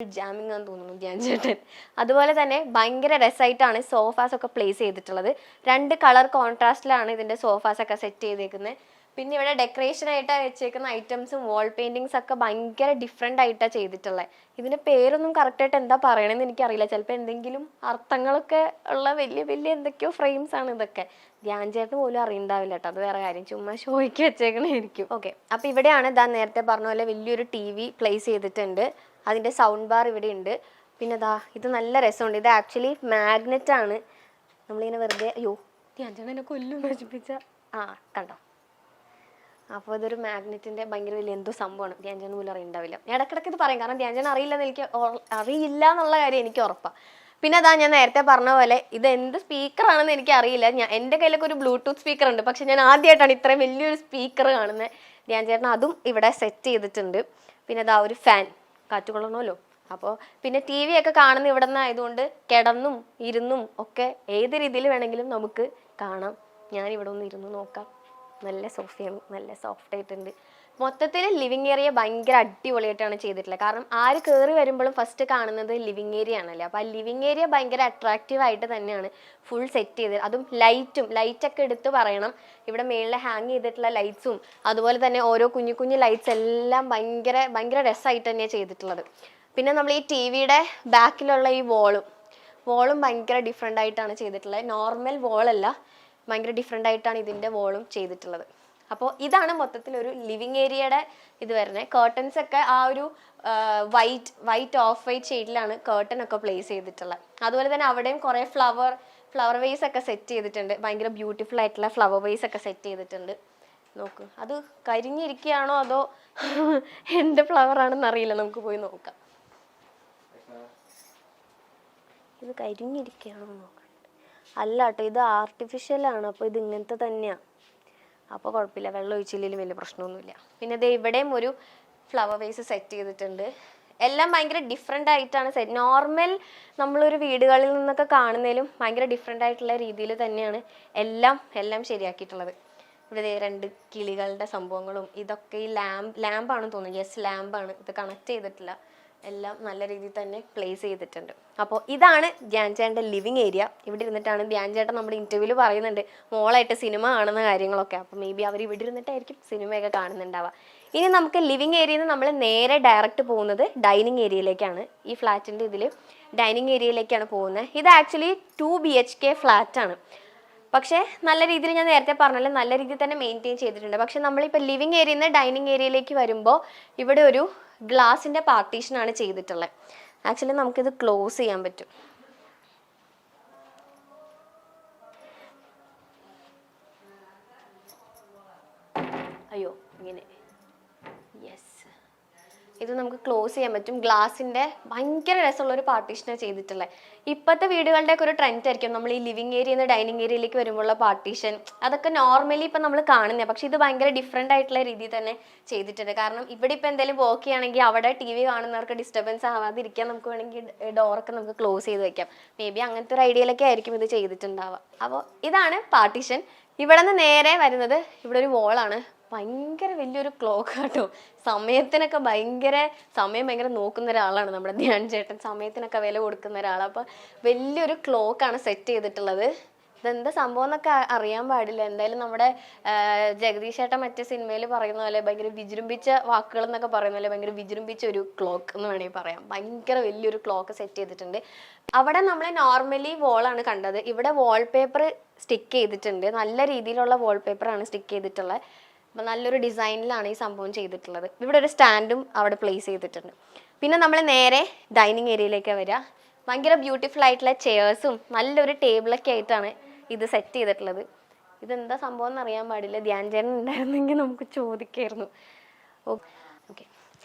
Jamming ആണെന്ന് തോന്നുന്നു ധ്യാൻ ചേട്ടൻ. അതുപോലെ തന്നെ ഭയങ്കര രസമായിട്ടാണ് സോഫാസ് ഒക്കെ പ്ലേസ് ചെയ്തിട്ടുള്ളത്. 2 കളർ കോൺട്രാസ്റ്റിലാണ് ഇതിന്റെ സോഫാസ് ഒക്കെ സെറ്റ് ചെയ്തേക്കുന്നത്. പിന്നെ ഇവിടെ ഡെക്കറേഷൻ ആയിട്ട് വെച്ചേക്കുന്ന ഐറ്റംസും വാൾ പെയിന്റിങ്സ് ഒക്കെ ഭയങ്കര ഡിഫറെൻ്റ് ആയിട്ടാണ് ചെയ്തിട്ടുള്ളത്. ഇതിന്റെ പേരൊന്നും കറക്റ്റായിട്ട് എന്താ പറയണമെന്ന് എനിക്കറിയില്ല. ചിലപ്പോൾ എന്തെങ്കിലും അർത്ഥങ്ങളൊക്കെ ഉള്ള വലിയ വലിയ എന്തൊക്കെയോ ഫ്രെയിംസ് ആണ് ഇതൊക്കെ. ധ്യാൻ ചേട്ടന് പോലും അറിയണ്ടാവില്ല കേട്ടോ, അത് വേറെ കാര്യം. ചുമ്മാ ഷോയ്ക്ക് വെച്ചേക്കണായിരിക്കും. ഓക്കെ, അപ്പോൾ ഇവിടെയാണ് ഇതാ നേരത്തെ പറഞ്ഞ പോലെ വലിയൊരു TV പ്ലേസ് ചെയ്തിട്ടുണ്ട്. അതിൻ്റെ സൗണ്ട് ബാർ ഇവിടെ ഉണ്ട്. പിന്നെ ഇതാ ഇത് നല്ല രസമുണ്ട്. ഇത് ആക്ച്വലി മാഗ്നറ്റ് ആണ്. നമ്മളിങ്ങനെ വെറുതെ അയ്യോ ധ്യാൻ ചേട്ടൻ എന്നെ കൊല്ലും നശിപ്പിച്ച കണ്ടോ. അപ്പോൾ ഇതൊരു മാഗ്നറ്റിൻ്റെ ഭയങ്കര വലിയ എന്തോ സംഭവമാണ്. ധ്യാൻ ചേട്ടൻ പോലും അറിയണ്ടാവില്ല. ഇടയ്ക്കിടയ്ക്ക് ഇത് പറയും, കാരണം ധ്യാൻ ചേട്ടൻ അറിയില്ല എന്നുള്ള കാര്യം എനിക്ക് ഉറപ്പാണ്. പിന്നെ അതാ ഞാൻ നേരത്തെ പറഞ്ഞ പോലെ ഇത് എന്ത് സ്പീക്കറാണെന്ന് എനിക്ക് അറിയില്ല. എൻ്റെ കയ്യിലൊക്കെ ഒരു ബ്ലൂടൂത്ത് സ്പീക്കർ ഉണ്ട്, പക്ഷെ ഞാൻ ആദ്യമായിട്ടാണ് ഇത്രയും വലിയൊരു സ്പീക്കർ കാണുന്നത്. ധ്യാൻ ചേട്ടൻ അതും ഇവിടെ സെറ്റ് ചെയ്തിട്ടുണ്ട്. പിന്നെ അതാ ഒരു ഫാൻ, കാറ്റ് കൊള്ളണമല്ലോ. അപ്പോൾ പിന്നെ TV ഒക്കെ കാണുന്ന ഇവിടെ നിന്നായതുകൊണ്ട് കിടന്നും ഇരുന്നും ഒക്കെ ഏത് രീതിയിൽ വേണമെങ്കിലും നമുക്ക് കാണാം. ഞാനിവിടെ ഒന്ന് ഇരുന്ന് നോക്കാം. നല്ല സോഫയാണ്, നല്ല സോഫ്റ്റ് ആയിട്ടുണ്ട്. മൊത്തത്തിൽ ലിവിങ് ഏരിയ ഭയങ്കര അടിപൊളിയായിട്ടാണ് ചെയ്തിട്ടുള്ളത്. കാരണം ആര് കയറി വരുമ്പോഴും ഫസ്റ്റ് കാണുന്നത് ലിവിങ് ഏരിയ ആണല്ലോ. അപ്പോൾ ആ ലിവിങ് ഏരിയ ഭയങ്കര അട്രാക്റ്റീവ് ആയിട്ട് തന്നെയാണ് ഫുൾ സെറ്റ് ചെയ്തത്. അതും ലൈറ്റൊക്കെ എടുത്ത് പറയണം. ഇവിടെ മേളിൽ ഹാങ് ചെയ്തിട്ടുള്ള ലൈറ്റ്സും അതുപോലെ തന്നെ ഓരോ കുഞ്ഞു കുഞ്ഞു ലൈറ്റ്സ് എല്ലാം ഭയങ്കര ഭയങ്കര രസമായിട്ട് തന്നെയാണ് ചെയ്തിട്ടുള്ളത്. പിന്നെ നമ്മൾ ഈ TVയുടെ ബാക്കിലുള്ള ഈ വോളും ഭയങ്കര ഡിഫറെൻ്റ് ആയിട്ടാണ് ചെയ്തിട്ടുള്ളത്. നോർമൽ വോളല്ല, ഭയങ്കര ഡിഫറെൻ്റ് ആയിട്ടാണ് ഇതിൻ്റെ വോളും ചെയ്തിട്ടുള്ളത്. അപ്പോൾ ഇതാണ് മൊത്തത്തിൽ ഒരു ലിവിങ് ഏരിയയുടെ ഇത് വരുന്നത്. കേർട്ടൻസ് ഒക്കെ ആ ഒരു വൈറ്റ് ഓഫ് വൈറ്റ് ഷെയ്ഡിലാണ് കേർട്ടൻ ഒക്കെ പ്ലേസ് ചെയ്തിട്ടുള്ളത്. അതുപോലെ തന്നെ അവിടെയും കുറേ ഫ്ലവർ വേസ് ഒക്കെ സെറ്റ് ചെയ്തിട്ടുണ്ട്. ഭയങ്കര ബ്യൂട്ടിഫുൾ ആയിട്ടുള്ള ഫ്ലവർ വേസ് ഒക്കെ സെറ്റ് ചെയ്തിട്ടുണ്ട്. നോക്ക്, അത് കരിഞ്ഞിരിക്കുകയാണോ അതോ എന്ത് ഫ്ലവർ ആണെന്ന് അറിയില്ല, നമുക്ക് പോയി നോക്കാം. ഇത് കരിഞ്ഞിരിക്കുകയാണോ നോക്കാം. അല്ല കേട്ടോ, ഇത് ആർട്ടിഫിഷ്യലാണ്. അപ്പോൾ ഇത് ഇങ്ങനത്തെ തന്നെയാണ്. അപ്പോൾ കുഴപ്പമില്ല, വെള്ളം ഒഴിച്ചില്ലെങ്കിലും വലിയ പ്രശ്നമൊന്നുമില്ല. പിന്നെ ഇത് ഇവിടെയും ഒരു ഫ്ലവർ വേസ് സെറ്റ് ചെയ്തിട്ടുണ്ട്. എല്ലാം ഭയങ്കര ഡിഫറെൻ്റ് ആയിട്ടാണ് സെറ്റ്. നോർമൽ നമ്മളൊരു വീടുകളിൽ നിന്നൊക്കെ കാണുന്നതിലും ഭയങ്കര ഡിഫറെൻ്റ് ആയിട്ടുള്ള രീതിയിൽ തന്നെയാണ് എല്ലാം ശരിയാക്കിയിട്ടുള്ളത്. ഇവിടെ 2 കിളികളുടെ സംഭവങ്ങളും ഇതൊക്കെ ഈ ലാമ്പാണെന്ന് തോന്നുന്നു. യെസ്, ലാമ്പാണ്. ഇത് കണക്ട് ചെയ്തിട്ടില്ല. എല്ലാം നല്ല രീതിയിൽ തന്നെ പ്ലേസ് ചെയ്തിട്ടുണ്ട്. അപ്പോൾ ഇതാണ് ധ്യാൻ ചേട്ടൻ്റെ ലിവിങ് ഏരിയ. ഇവിടെ ഇരുന്നിട്ടാണ് ധ്യാൻ ചേട്ടൻ നമ്മുടെ ഇൻ്റർവ്യൂവിൽ പറയുന്നുണ്ട് മോളായിട്ട് സിനിമ കാണുന്ന കാര്യങ്ങളൊക്കെ. അപ്പോൾ മേ ബി അവർ ഇവിടെ ഇരുന്നിട്ടായിരിക്കും സിനിമയൊക്കെ കാണുന്നുണ്ടാവുക. ഇനി നമുക്ക് ലിവിങ് ഏരിയയിൽ നിന്ന് നമ്മൾ നേരെ ഡയറക്റ്റ് പോകുന്നത് ഡൈനിങ് ഏരിയയിലേക്കാണ്. ഈ ഫ്ലാറ്റിൻ്റെ ഇതിൽ ഡൈനിങ് ഏരിയയിലേക്കാണ് പോകുന്നത്. ഇത് ആക്ച്വലി 2 BHK ഫ്ലാറ്റാണ്. പക്ഷേ നല്ല രീതിയിൽ, ഞാൻ നേരത്തെ പറഞ്ഞല്ലോ, നല്ല രീതിയിൽ തന്നെ മെയിൻറ്റെയിൻ ചെയ്തിട്ടുണ്ട്. പക്ഷെ നമ്മളിപ്പോൾ ലിവിങ് ഏരിയയിൽ നിന്ന് ഡൈനിങ് ഏരിയയിലേക്ക് വരുമ്പോൾ ഇവിടെ ഒരു ഗ്ലാസിൻ്റെ പാർട്ടീഷനാണ് ചെയ്തിട്ടുള്ളത്. ആക്ച്വലി നമുക്കിത് ക്ലോസ് ചെയ്യാൻ പറ്റും. അയ്യോ, ഇങ്ങനെ. യെസ്, ഇത് നമുക്ക് ക്ലോസ് ചെയ്യാൻ പറ്റും. ഗ്ലാസിൻ്റെ ഭയങ്കര രസമുള്ളൊരു പാർട്ടീഷനാണ് ചെയ്തിട്ടുള്ളത്. ഇപ്പോഴത്തെ വീടുകളുടെയൊക്കെ ഒരു ട്രെൻഡ് ആയിരിക്കും നമ്മൾ ഈ ലിവിങ് ഏരിയയിൽ നിന്ന് ഡൈനിങ് ഏരിയയിലേക്ക് വരുമ്പോഴുള്ള പാർട്ടീഷൻ. അതൊക്കെ നോർമലി ഇപ്പം നമ്മൾ കാണുന്നത്. പക്ഷേ ഇത് ഭയങ്കര ഡിഫറെൻ്റ് ആയിട്ടുള്ള രീതിയിൽ തന്നെ ചെയ്തിട്ടുണ്ട്. കാരണം ഇവിടെ ഇപ്പോൾ എന്തെങ്കിലും വർക്ക് ചെയ്യുകയാണെങ്കിൽ അവിടെ TV കാണുന്നവർക്ക് ഡിസ്റ്റർബൻസ് ആവാതിരിക്കാൻ നമുക്ക് വേണമെങ്കിൽ ഡോറൊക്കെ നമുക്ക് ക്ലോസ് ചെയ്ത് വെക്കാം. മേ ബി അങ്ങനത്തെ ഒരു ഐഡിയയിലൊക്കെ ആയിരിക്കും ഇത് ചെയ്തിട്ടുണ്ടാവുക. അപ്പോൾ ഇതാണ് പാർട്ടീഷൻ. ഇവിടെ നിന്ന് നേരെ വരുന്നത് ഇവിടെ ഒരു വോളാണ്. ഭയങ്കര വലിയൊരു ക്ലോക്ക് കേട്ടോ. സമയത്തിനൊക്കെ സമയം ഭയങ്കര നോക്കുന്ന ഒരാളാണ് നമ്മുടെ ധ്യാൻ ചേട്ടൻ. സമയത്തിനൊക്കെ വില കൊടുക്കുന്ന ഒരാളാണ്. അപ്പോൾ വലിയൊരു ക്ലോക്കാണ് സെറ്റ് ചെയ്തിട്ടുള്ളത്. ഇതെന്താ സംഭവം എന്നൊക്കെ അറിയാൻ പാടില്ല. എന്തായാലും നമ്മുടെ ജഗദീഷ് ചേട്ടൻ മറ്റേ സിനിമയിൽ പറയുന്ന പോലെ ഭയങ്കര വിജൃംഭിച്ച വാക്കുകൾ എന്നൊക്കെ പറയുന്ന പോലെ ഭയങ്കര വിജൃംഭിച്ച ഒരു ക്ലോക്ക് എന്ന് വേണമെങ്കിൽ പറയാം. ഭയങ്കര വലിയൊരു ക്ലോക്ക് സെറ്റ് ചെയ്തിട്ടുണ്ട്. അവിടെ നമ്മൾ നോർമലി വോളാണ് കണ്ടത്. ഇവിടെ വാൾപേപ്പർ സ്റ്റിക്ക് ചെയ്തിട്ടുണ്ട്. നല്ല രീതിയിലുള്ള വാൾപേപ്പറാണ് സ്റ്റിക്ക് ചെയ്തിട്ടുള്ളത്. അപ്പം നല്ലൊരു ഡിസൈനിലാണ് ഈ സംഭവം ചെയ്തിട്ടുള്ളത്. ഇവിടെ ഒരു സ്റ്റാൻഡും അവിടെ പ്ലേസ് ചെയ്തിട്ടുണ്ട്. പിന്നെ നമ്മൾ നേരെ ഡൈനിങ് ഏരിയയിലേക്ക് വരിക. ഭയങ്കര ബ്യൂട്ടിഫുൾ ആയിട്ടുള്ള ചെയേഴ്സും നല്ലൊരു ടേബിളൊക്കെ ആയിട്ടാണ് ഇത് സെറ്റ് ചെയ്തിട്ടുള്ളത്. ഇതെന്താ സംഭവം എന്ന് അറിയാൻ പാടില്ല. ധ്യാൻ ചേട്ടൻ ഉണ്ടായിരുന്നെങ്കിൽ നമുക്ക് ചോദിക്കായിരുന്നു. ഓക്കെ,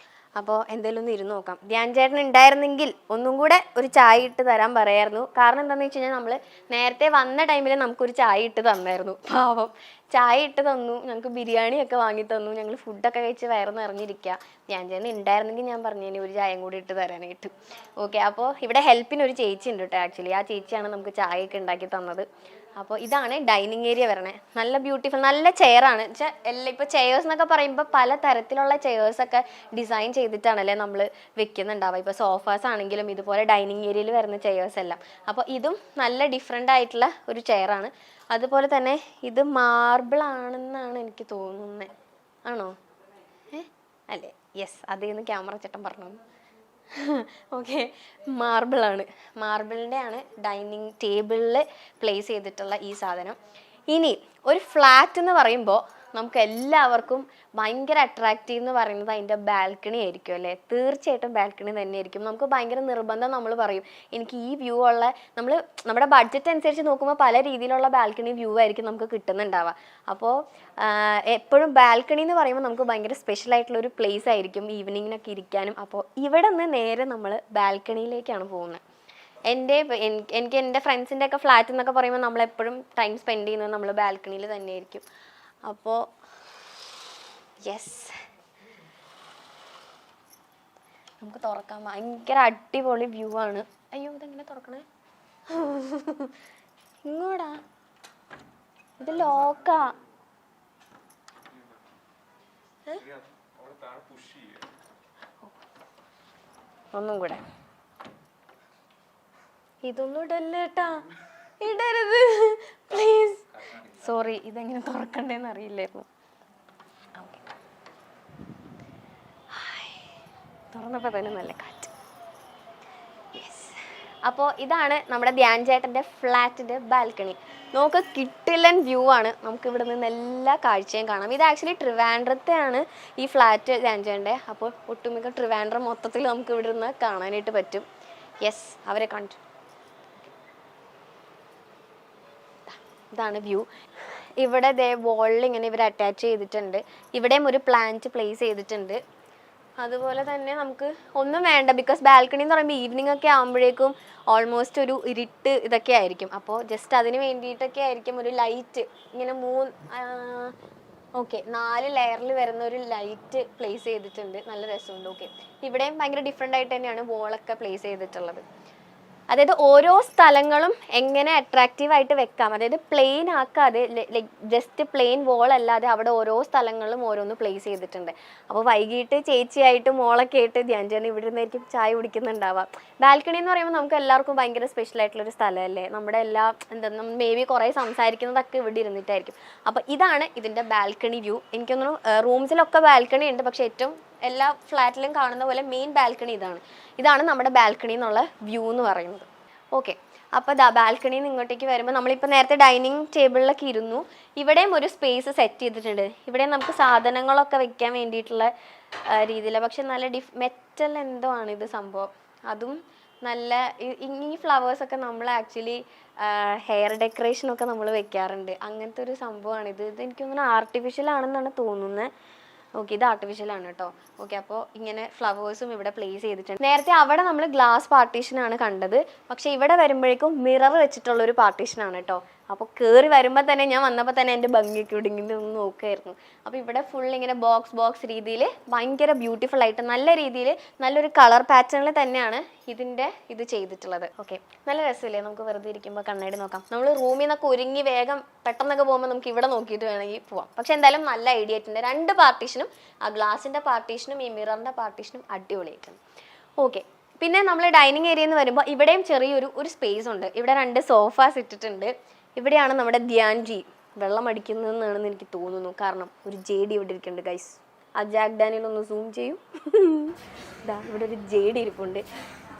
അപ്പോൾ എന്തെങ്കിലും ഒന്ന് ഇരുന്ന് നോക്കാം. ധ്യാൻ ചേട്ടൻ ഉണ്ടായിരുന്നെങ്കിൽ ഒന്നും കൂടെ ഒരു ചായ ഇട്ട് തരാൻ പറയായിരുന്നു. കാരണം എന്താണെന്ന് വെച്ച് കഴിഞ്ഞാൽ നമ്മൾ നേരത്തെ വന്ന ടൈമിൽ നമുക്കൊരു ചായ ഇട്ട് തന്നായിരുന്നു. പാവം, ചായ ഇട്ട് തന്നു, ഞങ്ങൾക്ക് ബിരിയാണിയൊക്കെ വാങ്ങി തന്നു. ഞങ്ങൾ ഫുഡൊക്കെ കഴിച്ച് വയറ് നിറഞ്ഞിരിക്കുക. ധ്യാൻ ചേട്ടൻ ഉണ്ടായിരുന്നെങ്കിൽ ഞാൻ പറഞ്ഞതിന് ഒരു ചായയും കൂടി ഇട്ട് തരാനായിട്ട്. ഓക്കെ, അപ്പോൾ ഇവിടെ ഹെൽപ്പിന് ഒരു ചേച്ചി ഉണ്ട് കേട്ടോ. ആക്ച്വലി ആ ചേച്ചിയാണ് നമുക്ക് ചായയൊക്കെ ഉണ്ടാക്കി തന്നത്. അപ്പോൾ ഇതാണ് ഡൈനിങ് ഏരിയ വരണേ. നല്ല ബ്യൂട്ടിഫുൾ, നല്ല ചെയറാണ് വെച്ചാൽ എല്ലാം. ഇപ്പോൾ ചെയേഴ്സ് എന്നൊക്കെ പറയുമ്പോൾ പല തരത്തിലുള്ള ചെയേഴ്സൊക്കെ ഡിസൈൻ ചെയ്തിട്ടാണല്ലേ നമ്മൾ വെക്കുന്നുണ്ടാവുക. ഇപ്പോൾ സോഫാസ് ആണെങ്കിലും ഇതുപോലെ ഡൈനിങ് ഏരിയയിൽ വരുന്ന ചെയേഴ്സ് എല്ലാം. അപ്പോൾ ഇതും നല്ല ഡിഫറെൻ്റ് ആയിട്ടുള്ള ഒരു ചെയറാണ്. അതുപോലെ തന്നെ ഇത് മാർബിൾ ആണെന്നാണ് എനിക്ക് തോന്നുന്നത്. ആണോ? അല്ലേ? യെസ്, അതേന്ന് ക്യാമറ ചേട്ടൻ പറഞ്ഞു. ഓക്കെ, മാർബിളാണ്. മാർബിളിൻ്റെ ആണ് ഡൈനിങ് ടേബിളിൽ പ്ലേസ് ചെയ്തിട്ടുള്ള ഈ സാധനം. ഇനി ഒരു ഫ്ലാറ്റ് എന്ന് പറയുമ്പോൾ നമുക്ക് എല്ലാവർക്കും ഭയങ്കര അട്രാക്റ്റീവ് എന്ന് പറയുന്നത് അതിൻ്റെ ബാൽക്കണി ആയിരിക്കും അല്ലേ? തീർച്ചയായിട്ടും ബാൽക്കണി തന്നെയായിരിക്കും. നമുക്ക് ഭയങ്കര നിർബന്ധം, നമ്മൾ പറയും എനിക്ക് ഈ വ്യൂ ഉള്ള, നമ്മുടെ ബഡ്ജറ്റ് അനുസരിച്ച് നോക്കുമ്പോൾ പല രീതിയിലുള്ള ബാൽക്കണി വ്യൂ ആയിരിക്കും നമുക്ക് കിട്ടുന്നുണ്ടാവുക. അപ്പോൾ എപ്പോഴും ബാൽക്കണി എന്ന് പറയുമ്പോൾ നമുക്ക് ഭയങ്കര സ്പെഷ്യൽ ആയിട്ടുള്ള ഒരു പ്ലേസ് ആയിരിക്കും ഈവനിങ്ങിനൊക്കെ ഇരിക്കാനും. അപ്പോൾ ഇവിടെ നിന്ന് നേരെ നമ്മൾ ബാൽക്കണിയിലേക്കാണ് പോകുന്നത്. എനിക്ക് എൻ്റെ ഫ്രണ്ട്സിൻ്റെ ഒക്കെ ഫ്ലാറ്റ് എന്നൊക്കെ പറയുമ്പോൾ നമ്മളെപ്പോഴും ടൈം സ്പെൻഡ് ചെയ്യുന്നത് നമ്മൾ ബാൽക്കണിയിൽ തന്നെയായിരിക്കും. അപ്പോൾ യെസ്, നമുക്ക് തുറക്കാം. ഭയങ്കര അടിപൊളി വ്യൂ ആണ്. അയ്യോ, ഇതെങ്ങനെ തുറക്കണേ? ഇങ്ങോട്ടാ, ഇത് ലോക്കാ. ഒന്നും കൂടെ. ഇതൊന്നും ഇടല്ലേട്ടാ, ഇടരുത് പ്ലീസ്. സോറി, ഇതെങ്ങനെ തുറക്കണ്ടേന്ന് അറിയില്ലായിരുന്നു. തുറന്നപ്പോൾ തന്നെ നല്ല കാറ്റ്. യെസ്, അപ്പോൾ ഇതാണ് നമ്മുടെ ധ്യാൻ ചേട്ടൻ്റെ ഫ്ലാറ്റിൻ്റെ ബാൽക്കണി. നമുക്ക് കിട്ടില്ലൻ വ്യൂ ആണ്. നമുക്ക് ഇവിടെ നിന്ന് എല്ലാ കാഴ്ചയും കാണാം. ഇത് ആക്ച്വലി ട്രിവാൻഡ്രത്തെയാണ് ഈ ഫ്ലാറ്റ് ധ്യാൻ ചേട്ടൻ്റെ. അപ്പോൾ ഒട്ടുമിക്ക ട്രിവാൻഡ്രം മൊത്തത്തിൽ നമുക്ക് ഇവിടെ നിന്ന് കാണാനായിട്ട് പറ്റും. യെസ്, അവരെ കാണിച്ചു. ഇതാണ് വ്യൂ. ഇവിടെ ദേ വോളിൽ ഇങ്ങനെ ഇവർ അറ്റാച്ച് ചെയ്തിട്ടുണ്ട്. ഇവിടെയും ഒരു പ്ലാന്റ് പ്ലേസ് ചെയ്തിട്ടുണ്ട്. അതുപോലെ തന്നെ നമുക്ക് ഒന്നും വേണ്ട, ബിക്കോസ് ബാൽക്കണി എന്ന് പറയുമ്പോൾ ഈവനിങ് ഒക്കെ ആകുമ്പോഴേക്കും ഓൾമോസ്റ്റ് ഒരു ഇരുട്ട് ഇതൊക്കെ ആയിരിക്കും. അപ്പോൾ ജസ്റ്റ് അതിന് വേണ്ടിയിട്ടൊക്കെ ആയിരിക്കും ഒരു ലൈറ്റ് ഇങ്ങനെ 4 ലെയറിൽ വരുന്ന ഒരു ലൈറ്റ് പ്ലേസ് ചെയ്തിട്ടുണ്ട്. നല്ല രസമുണ്ട്. ഓക്കെ, ഇവിടെയും ഭയങ്കര ഡിഫറെൻ്റ് ആയിട്ട് തന്നെയാണ് വോളൊക്കെ പ്ലേസ് ചെയ്തിട്ടുള്ളത്. അതായത് ഓരോ സ്ഥലങ്ങളും എങ്ങനെ അട്രാക്റ്റീവായിട്ട് വെക്കാം, അതായത് പ്ലെയിൻ ആക്കാതെ ലൈക്ക് ജസ്റ്റ് പ്ലെയിൻ വോൾ അല്ലാതെ അവിടെ ഓരോ സ്ഥലങ്ങളിലും ഓരോന്ന് പ്ലേസ് ചെയ്തിട്ടുണ്ട്. അപ്പോൾ വൈകിട്ട് ചേച്ചിയായിട്ട് മോളൊക്കെ ആയിട്ട് ധ്യാൻ ചേട്ടൻ ഇവിടെ നിന്നായിരിക്കും ചായ കുടിക്കുന്നുണ്ടാവാം. ബാൽക്കണി എന്ന് പറയുമ്പോൾ നമുക്ക് എല്ലാവർക്കും ഭയങ്കര സ്പെഷ്യൽ ആയിട്ടുള്ളൊരു സ്ഥലമല്ലേ? നമ്മുടെ എല്ലാ മേ ബി കുറേ സംസാരിക്കുന്നതൊക്കെ ഇവിടെ ഇരുന്നിട്ടായിരിക്കും. അപ്പോൾ ഇതാണ് ഇതിൻ്റെ ബാൽക്കണി വ്യൂ. എനിക്കൊന്നും റൂംസിലൊക്കെ ബാൽക്കണി ഉണ്ട്, പക്ഷേ ഏറ്റവും എല്ലാ ഫ്ലാറ്റിലും കാണുന്ന പോലെ മെയിൻ ബാൽക്കണി ഇതാണ് നമ്മുടെ ബാൽക്കണി എന്നുള്ള വ്യൂ എന്ന് പറയുന്നത്. ഓക്കെ, അപ്പോൾ ബാൽക്കണിയിൽ നിന്ന് ഇങ്ങോട്ടേക്ക് വരുമ്പോൾ നമ്മളിപ്പോൾ നേരത്തെ ഡൈനിങ് ടേബിളിലൊക്കെ ഇരുന്നു. ഇവിടെയും ഒരു സ്പേസ് സെറ്റ് ചെയ്തിട്ടുണ്ട്. ഇവിടെ നമുക്ക് സാധനങ്ങളൊക്കെ വെക്കാൻ വേണ്ടിയിട്ടുള്ള രീതിയിൽ, പക്ഷെ നല്ല മെറ്റൽ എന്തോ ആണ് ഇത് സംഭവം. അതും നല്ല ഈ ഫ്ലവേഴ്സൊക്കെ നമ്മൾ ആക്ച്വലി ഹെയർ ഡെക്കറേഷനൊക്കെ നമ്മൾ വെക്കാറുണ്ട്. അങ്ങനത്തെ ഒരു സംഭവമാണിത്. ഇത് എനിക്ക് തോന്നുന്നു ആർട്ടിഫിഷ്യൽ ആണെന്നാണ് തോന്നുന്നത്. ഓക്കെ, ഇത് ആർട്ടിഫിഷ്യൽ ആണ് കേട്ടോ. ഓക്കെ, അപ്പോൾ ഇങ്ങനെ ഫ്ലവേഴ്സും ഇവിടെ പ്ലേസ് ചെയ്തിട്ടുണ്ട്. നേരത്തെ അവിടെ നമ്മൾ ഗ്ലാസ് പാർട്ടീഷനാണ് കണ്ടത്, പക്ഷെ ഇവിടെ വരുമ്പോഴേക്കും മിറർ വെച്ചിട്ടുള്ളൊരു പാർട്ടീഷനാണ് കേട്ടോ. അപ്പോൾ കയറി വരുമ്പോൾ തന്നെ ഞാൻ വന്നപ്പോൾ തന്നെ എൻ്റെ ഭംഗിയൊക്കെ ഇങ്ങനെ ഒന്ന് നോക്കുമായിരുന്നു. അപ്പോൾ ഇവിടെ ഫുൾ ഇങ്ങനെ ബോക്സ് രീതിയിൽ ഭയങ്കര ബ്യൂട്ടിഫുൾ ആയിട്ട് നല്ല രീതിയിൽ നല്ലൊരു കളർ പാറ്റേണിൽ തന്നെയാണ് ഇത് ചെയ്തിട്ടുള്ളത്. ഓക്കെ, നല്ല രസമില്ലേ? നമുക്ക് വെറുതെ ഇരിക്കുമ്പോൾ കണ്ണാടി നോക്കാം. നമ്മൾ റൂമിൽ നിന്നൊക്കെ ഒരുങ്ങി വേഗം പെട്ടെന്നൊക്കെ പോകുമ്പോൾ നമുക്ക് ഇവിടെ നോക്കിയിട്ട് വേണമെങ്കിൽ പോവാം. പക്ഷെ എന്തായാലും നല്ല ഐഡിയ ആയിട്ടുണ്ട്. 2 പാർട്ടീഷനും, ആ ഗ്ലാസിൻ്റെ പാർട്ടീഷനും ഈ മിററിൻ്റെ പാർട്ടീഷനും അടിപൊളിയായിട്ടുണ്ട്. ഓക്കെ, പിന്നെ നമ്മൾ ഡൈനിങ് ഏരിയയിൽ നിന്ന് വരുമ്പോൾ ഇവിടെയും ചെറിയൊരു സ്പേസ് ഉണ്ട്. ഇവിടെ 2 സോഫാസ് ഇട്ടിട്ടുണ്ട്. ഇവിടെയാണ് നമ്മുടെ ധ്യാൻജി വെള്ളം അടിക്കുന്നതെന്നാണെന്ന് എനിക്ക് തോന്നുന്നു. കാരണം ഒരു JD ഇവിടെ ഇരിക്കുന്നുണ്ട് ഗൈസ്. ആ ജാക്ക് ഡാനിയൽ ഒന്ന് സൂം ചെയ്യും. ഇതാ ഇവിടെ ഒരു JD ഇരിപ്പുണ്ട്.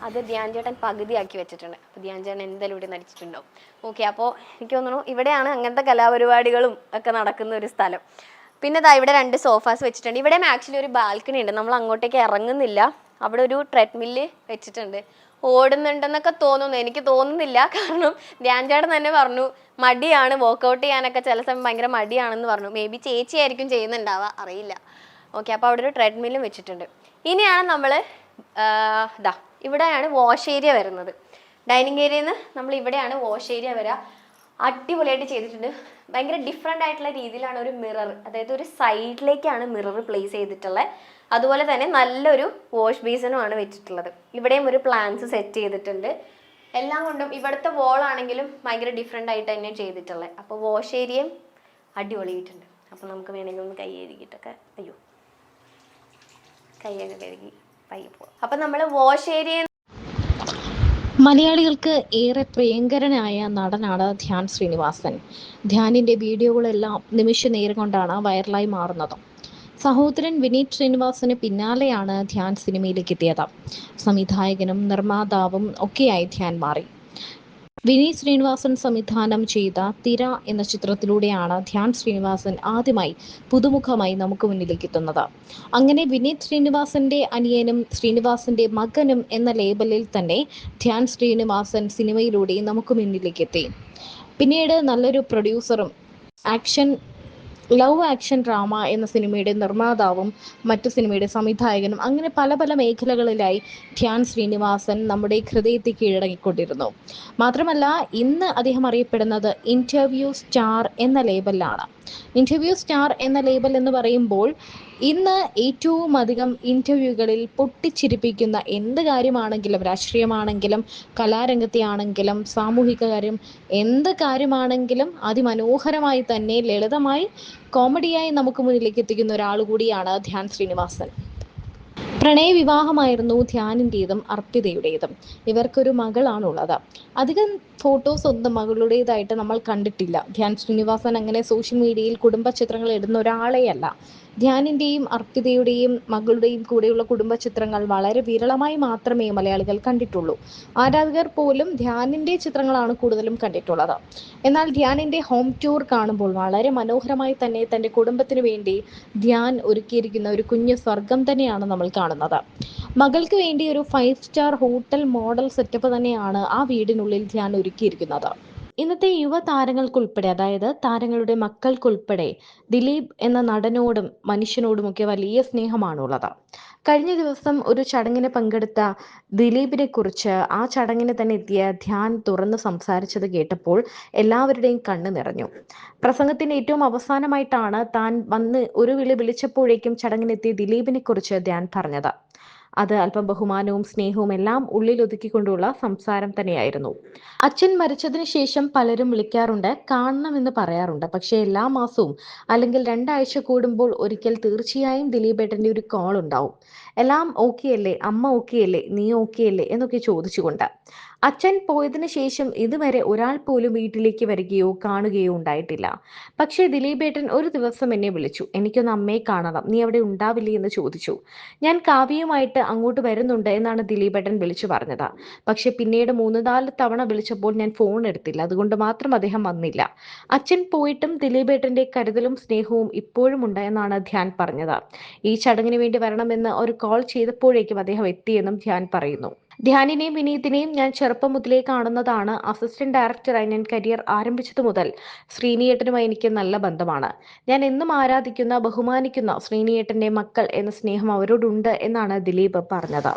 അത് ധ്യാൻ ചേട്ടൻ പകുതിയാക്കി വെച്ചിട്ടുണ്ട്. അപ്പോൾ ധ്യാൻ ചേട്ടൻ എന്തായാലും ഇവിടെ നടിച്ചിട്ടുണ്ടാവും. ഓക്കെ, അപ്പോൾ എനിക്ക് തോന്നുന്നു ഇവിടെയാണ് അങ്ങനത്തെ കലാപരിപാടികളും ഒക്കെ നടക്കുന്ന ഒരു സ്ഥലം. പിന്നെ ഇതാ ഇവിടെ 2 സോഫാസ് വെച്ചിട്ടുണ്ട്. ഇവിടെയും ആക്ച്വലി ഒരു ബാൽക്കണി ഉണ്ട്. നമ്മൾ അങ്ങോട്ടേക്ക് ഇറങ്ങുന്നില്ല. അവിടെ ഒരു ട്രെഡ്മില്ല് വെച്ചിട്ടുണ്ട്. ഓടുന്നുണ്ടെന്നൊക്കെ തോന്നുന്നു, എനിക്ക് തോന്നുന്നില്ല. കാരണം ധ്യാൻ ചേട്ടൻ തന്നെ പറഞ്ഞു മടിയാണ്, വർക്കൗട്ട് ചെയ്യാനൊക്കെ ചില സമയം ഭയങ്കര മടിയാണെന്ന് പറഞ്ഞു. മേ ബി ചേച്ചിയായിരിക്കും ചെയ്യുന്നുണ്ടാവുക, അറിയില്ല. ഓക്കെ, അപ്പോൾ അവിടെ ഒരു ട്രെഡ്മില്ലും വെച്ചിട്ടുണ്ട്. ഇനിയാണ് നമ്മൾ ഇവിടെയാണ് വാഷ് ഏരിയ വരുന്നത്. ഡൈനിങ് ഏരിയയിൽ നിന്ന് നമ്മൾ ഇവിടെയാണ് വാഷ് ഏരിയ വരിക. അടിപൊളിയായിട്ട് ചെയ്തിട്ടുണ്ട്. ഭയങ്കര ഡിഫറെൻ്റ് ആയിട്ടുള്ള രീതിയിലാണ് ഒരു മിറർ, അതായത് ഒരു സൈഡിലേക്കാണ് മിറർ പ്ലേസ് ചെയ്തിട്ടുള്ളത്. അതുപോലെ തന്നെ നല്ലൊരു വാഷ് ബേസിനുമാണ് വെച്ചിട്ടുള്ളത്. ഇവിടെയും ഒരു പ്ലാന്റ്സ് സെറ്റ് ചെയ്തിട്ടുണ്ട്. എല്ലാം കൊണ്ടും ഇവിടുത്തെ വോളാണെങ്കിലും ഭയങ്കര ഡിഫറെൻ്റ് ആയിട്ട് തന്നെ ചെയ്തിട്ടുള്ളത്. അപ്പോൾ വാഷ് ഏരിയയും അടിപൊളിയായിട്ടുണ്ട്. അപ്പോൾ നമുക്ക് വേണമെങ്കിൽ ഒന്ന് കൈ കഴുകിയിട്ടൊക്കെ കൈയൊക്കെ കഴുകി പയ്യെ പോവാം. അപ്പം നമ്മൾ വാഷ് ഏരിയ. മലയാളികൾക്ക് ഏറെ പ്രിയങ്കരനായ നടനാണ് ധ്യാൻ ശ്രീനിവാസൻ. ധ്യാനിന്റെ വീഡിയോകളെല്ലാം നിമിഷ നേരം കൊണ്ടാണ് വൈറലായി മാറുന്നത്. സഹോദരൻ വിനീത് ശ്രീനിവാസന് പിന്നാലെയാണ് ധ്യാൻ സിനിമയിലേക്ക് എത്തിയത്. സംവിധായകനും നിർമ്മാതാവും ഒക്കെയായി ധ്യാൻ മാറി. വിനീത് ശ്രീനിവാസൻ സംവിധാനം ചെയ്ത തിര എന്ന ചിത്രത്തിലൂടെയാണ് ധ്യാൻ ശ്രീനിവാസൻ ആദ്യമായി പുതുമുഖമായി നമുക്ക് മുന്നിലേക്ക് എത്തുന്നത്. അങ്ങനെ വിനീത് ശ്രീനിവാസന്റെ അനിയനും ശ്രീനിവാസന്റെ മകനും എന്ന ലേബലിൽ തന്നെ ധ്യാൻ ശ്രീനിവാസൻ സിനിമയിലൂടെ നമുക്ക് മുന്നിലേക്ക് എത്തി. പിന്നീട് നല്ലൊരു പ്രൊഡ്യൂസറും ലവ് ആക്ഷൻ ഡ്രാമ എന്ന സിനിമയുടെ നിർമ്മാതാവും മറ്റു സിനിമയുടെ സംവിധായകനും അങ്ങനെ പല പല മേഖലകളിലായി ധ്യാൻ ശ്രീനിവാസൻ നമ്മുടെ ഹൃദയത്തിൽ കീഴടങ്ങിക്കൊണ്ടിരുന്നു. മാത്രമല്ല ഇന്ന് അദ്ദേഹം അറിയപ്പെടുന്നത് ഇന്റർവ്യൂ സ്റ്റാർ എന്ന ലേബലിലാണ്. ഇന്റർവ്യൂ സ്റ്റാർ എന്ന ലേബൽ എന്ന് പറയുമ്പോൾ ഇന്ന് ഏറ്റവും അധികം ഇന്റർവ്യൂകളിൽ പൊട്ടിച്ചിരിപ്പിക്കുന്ന എന്ത് കാര്യമാണെങ്കിലും, രാഷ്ട്രീയമാണെങ്കിലും കലാരംഗത്തെ ആണെങ്കിലും സാമൂഹിക കാര്യം എന്ത് കാര്യമാണെങ്കിലും അതിമനോഹരമായി തന്നെ ലളിതമായി കോമഡിയായി നമുക്ക് മുന്നിലേക്ക് എത്തിക്കുന്ന ഒരാൾ കൂടിയാണ് ധ്യാൻ ശ്രീനിവാസൻ. പ്രണയവിവാഹമായിരുന്നു ധ്യാനിൻ്റെതും അർപ്പിതയുടേതും. ഇവർക്കൊരു മകളാണുള്ളത്. അധികം ഫോട്ടോസ് ഒന്നും മകളുടേതായിട്ട് നമ്മൾ കണ്ടിട്ടില്ല. ധ്യാൻ ശ്രീനിവാസൻ അങ്ങനെ സോഷ്യൽ മീഡിയയിൽ കുടുംബ ചിത്രങ്ങൾ ഇടുന്ന ഒരാളെയല്ല. ധ്യാനിൻ്റെയും അർപ്പിതയുടെയും മകളുടെയും കൂടെയുള്ള കുടുംബ ചിത്രങ്ങൾ വളരെ വിരളമായി മാത്രമേ മലയാളികൾ കണ്ടിട്ടുള്ളൂ. ആരാധകർ പോലും ധ്യാനിൻ്റെ ചിത്രങ്ങളാണ് കൂടുതലും കണ്ടിട്ടുള്ളത്. എന്നാൽ ധ്യാനിൻ്റെ ഹോം ടൂർ കാണുമ്പോൾ വളരെ മനോഹരമായി തന്നെ തൻ്റെ കുടുംബത്തിന് വേണ്ടി ധ്യാൻ ഒരുക്കിയിരിക്കുന്ന ഒരു കുഞ്ഞു സ്വർഗം തന്നെയാണ് നമ്മൾ കാണുന്നത്. മകൾക്ക് വേണ്ടി ഒരു 5 സ്റ്റാർ ഹോട്ടൽ മോഡൽ സെറ്റപ്പ് തന്നെയാണ് ആ വീടിനുള്ളിൽ ധ്യാൻ ഒരുക്കിയിരിക്കുന്നത്. ഇന്നത്തെ യുവ താരങ്ങൾക്കുൾപ്പെടെ, അതായത് താരങ്ങളുടെ മക്കൾക്കുൾപ്പെടെ ദിലീപ് എന്ന നടനോടും മനുഷ്യനോടുമൊക്കെ വലിയ സ്നേഹമാണുള്ളത്. കഴിഞ്ഞ ദിവസം ഒരു ചടങ്ങിന് പങ്കെടുത്ത ദിലീപിനെ കുറിച്ച് ആ ചടങ്ങിന് തന്നെ എത്തിയ ധ്യാൻ തുറന്ന് സംസാരിച്ചത് കേട്ടപ്പോൾ എല്ലാവരുടെയും കണ്ണ് നിറഞ്ഞു. പ്രസംഗത്തിന്റെ ഏറ്റവും അവസാനമായിട്ടാണ് താൻ വന്ന് ഒരു വിളി വിളിച്ചപ്പോഴേക്കും ചടങ്ങിനെത്തിയ ദിലീപിനെ കുറിച്ച് ധ്യാൻ പറഞ്ഞത്. അത് അല്പം ബഹുമാനവും സ്നേഹവും എല്ലാം ഉള്ളിലൊതുക്കിക്കൊണ്ടുള്ള സംസാരം തന്നെയായിരുന്നു. അച്ഛൻ മരിച്ചതിന് ശേഷം പലരും വിളിക്കാറുണ്ട്, കാണണമെന്ന് പറയാറുണ്ട്. പക്ഷേ എല്ലാ മാസവും അല്ലെങ്കിൽ 2 ആഴ്ച കൂടുമ്പോൾ ഒരിക്കൽ തീർച്ചയായും ദിലീപേട്ടൻ്റെ ഒരു കോൾ ഉണ്ടാവും. എല്ലാം ഓക്കെ അല്ലേ, അമ്മ ഓക്കെ അല്ലേ, നീ ഓക്കെ അല്ലേ എന്നൊക്കെ ചോദിച്ചുകൊണ്ട്. അച്ഛൻ പോയതിനു ശേഷം ഇതുവരെ ഒരാൾ പോലും വീട്ടിലേക്ക് വരികയോ കാണുകയോ ഉണ്ടായിട്ടില്ല. പക്ഷേ ദിലീപേട്ടൻ ഒരു ദിവസം എന്നെ വിളിച്ചു. എനിക്കൊന്ന് അമ്മയെ കാണണം, നീ അവിടെ ഉണ്ടാവില്ലേ എന്ന് ചോദിച്ചു. ഞാൻ കാവ്യയുമായിട്ട് അങ്ങോട്ട് വരുന്നുണ്ട് എന്നാണ് ദിലീപേട്ടൻ വിളിച്ചു പറഞ്ഞത്. പക്ഷെ പിന്നീട് 3-4 തവണ വിളിച്ചപ്പോൾ ഞാൻ ഫോൺ എടുത്തില്ല. അതുകൊണ്ട് മാത്രം അദ്ദേഹം വന്നില്ല. അച്ഛൻ പോയിട്ടും ദിലീപേട്ടന്റെ കരുതലും സ്നേഹവും ഇപ്പോഴും ഉണ്ട് എന്നാണ് ധ്യാൻ പറഞ്ഞത്. ഈ ചടങ്ങിന് വേണ്ടി വരണമെന്ന് ഒരു കോൾ ചെയ്തപ്പോഴേക്കും അദ്ദേഹം എത്തിയെന്നും ധ്യാൻ പറയുന്നു. ധ്യാനിനെയും വിനീതിനെയും ഞാൻ ചെറുപ്പം മുതലേ കാണുന്നതാണ്. അസിസ്റ്റന്റ് ഡയറക്ടറായി ഞാൻ കരിയർ ആരംഭിച്ചതു മുതൽ ശ്രീനിയേട്ടനുമായി എനിക്ക് നല്ല ബന്ധമാണ്. ഞാൻ എന്നും ആരാധിക്കുന്ന ബഹുമാനിക്കുന്ന ശ്രീനിയേട്ടന്റെ മക്കൾ എന്ന സ്നേഹം അവരോടുണ്ട് എന്നാണ് ദിലീപ് പറഞ്ഞത്.